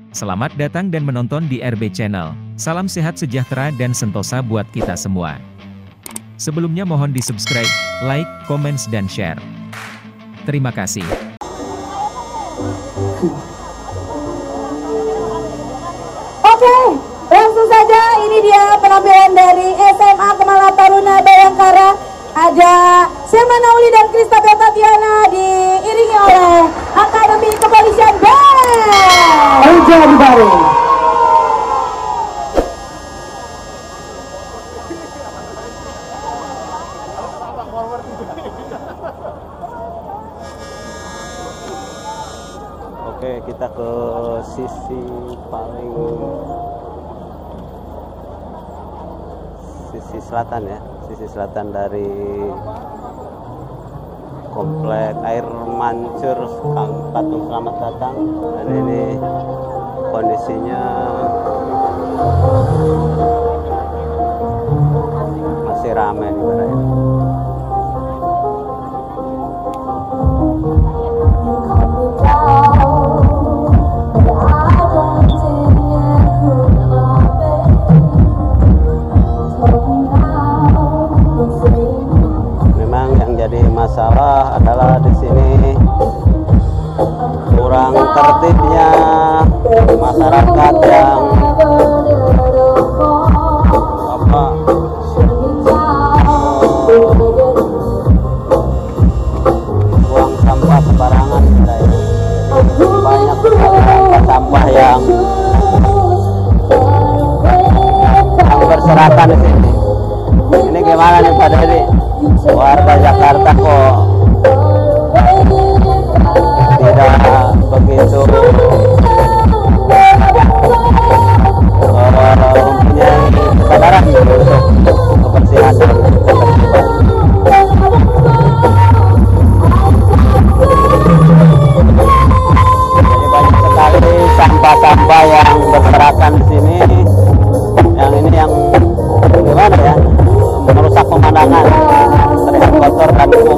Selamat datang dan menonton di RB Channel. Salam sehat sejahtera dan sentosa buat kita semua. Sebelumnya mohon di-subscribe, like, comments, dan share. Terima kasih. Oke, langsung saja ini dia penampilan dari SMA Kemala Taruna Bayangkara. Ada Selma Nauli dan Kristabel Tatiana diiringi oleh Akademi Kepolisian Band. Hujan Baru. Oke, kita ke sisi selatan ya, sisi selatan dari komplek Air Mancur Patung Selamat Datang. Dan ini kondisinya masih ramai nih barangnya. Masalah adalah di sini kurang tertibnya masyarakat yang buang sampah sembarangan. Banyak sampah yang berserakan di sini. Ini gimana nih Pak Dedi? Warga Jakarta kok tidak begitu mempunyai kesadaran untuk kebersihan dan ketertiban. Jadi banyak sekali sampah-sampah yang berserakan di sini. Yang ini yang gimana ya? Merusak pemandangan, terlihat kotor dan kumuh.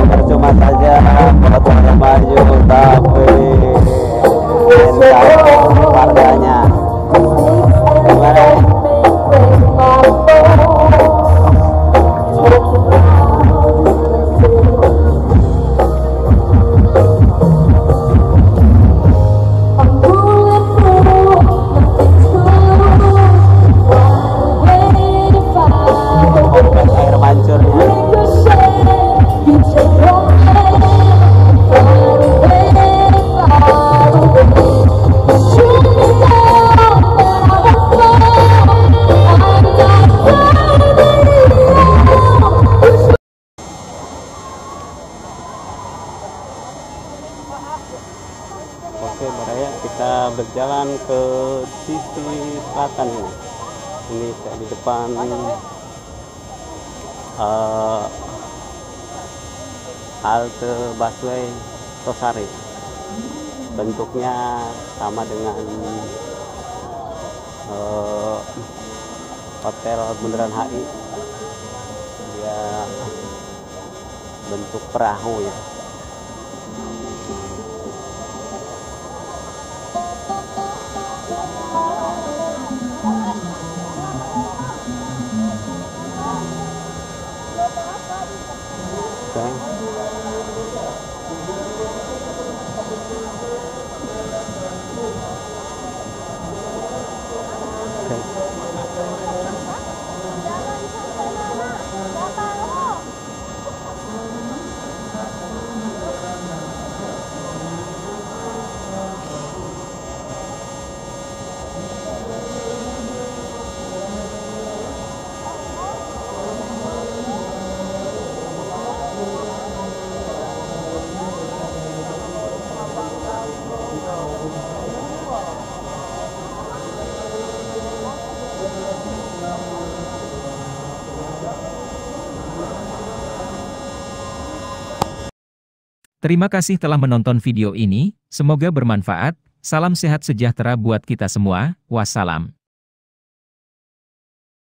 Percuma saja kotanya maju, tapi warganya gimana? Oke, Baraya, kita berjalan ke sisi selatan ini. Ini saya di depan halte busway Tosari. Bentuknya sama dengan Hotel Bundaran HI. Dia bentuk perahu ya. Terima kasih telah menonton video ini, semoga bermanfaat. Salam sehat sejahtera buat kita semua. Wassalam.